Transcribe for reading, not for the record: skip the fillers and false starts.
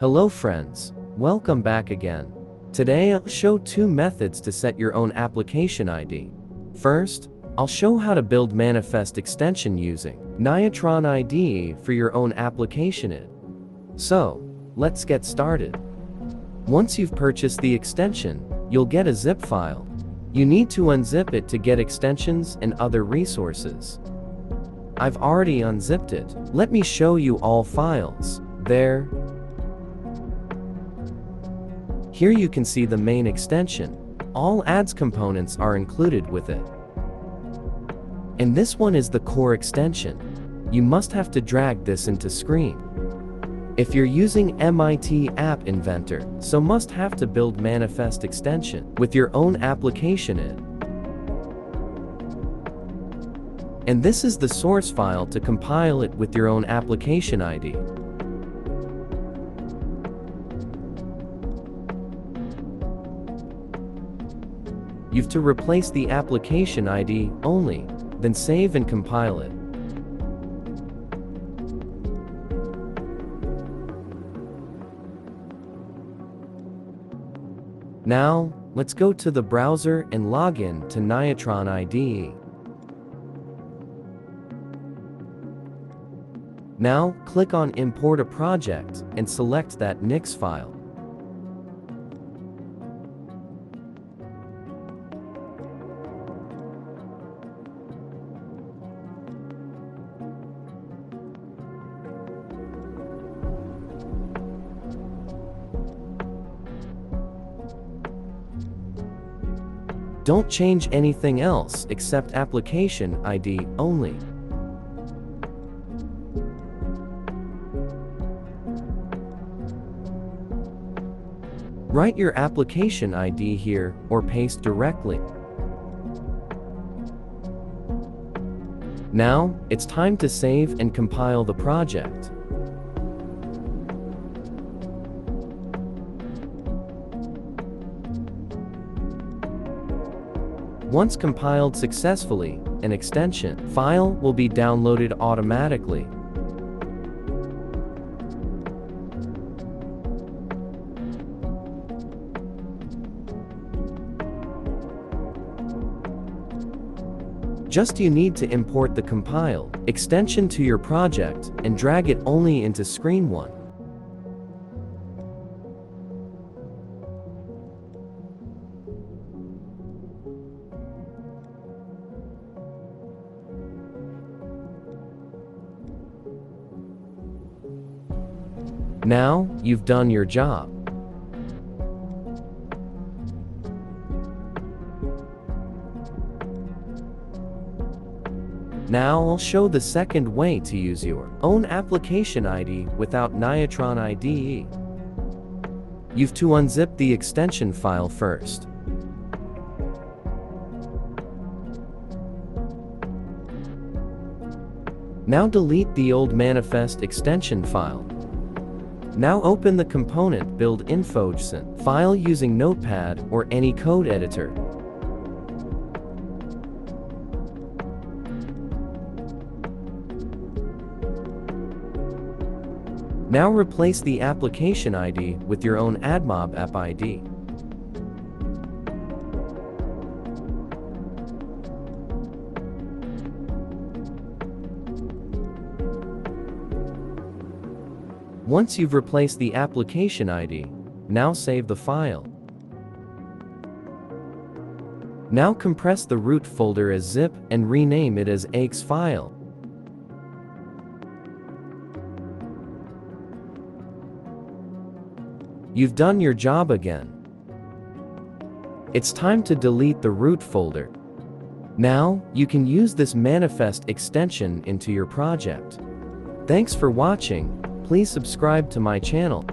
Hello friends, welcome back again. Today I'll show two methods to set your own application ID. First, I'll show how to build manifest extension using Niotron IDE for your own application ID. So, let's get started. Once you've purchased the extension, you'll get a zip file. You need to unzip it to get extensions and other resources. I've already unzipped it. Let me show you all files. Here you can see the main extension. All ads components are included with it. And this one is the core extension. You must have to drag this into screen. If you're using MIT App Inventor, so must have to build manifest extension with your own application ID. And this is the source file to compile it with your own application ID. You've to replace the application ID only, then save and compile it. Now, let's go to the browser and log in to Niotron IDE. Now, click on Import a project and select that NIX file. Don't change anything else except application ID only. Write your application ID here or paste directly. Now, it's time to save and compile the project. Once compiled successfully, an extension file will be downloaded automatically. Just you need to import the compiled extension to your project and drag it only into screen 1. Now, you've done your job. Now I'll show the second way to use your own application ID without Niotron IDE. You've to unzip the extension file first. Now delete the old manifest extension file. Now open the component build info.json file using Notepad or any code editor. Now replace the application ID with your own AdMob App ID. Once you've replaced the application ID, now save the file. Now compress the root folder as zip and rename it as AX file. You've done your job again. It's time to delete the root folder. Now, you can use this manifest extension into your project. Thanks for watching. Please subscribe to my channel.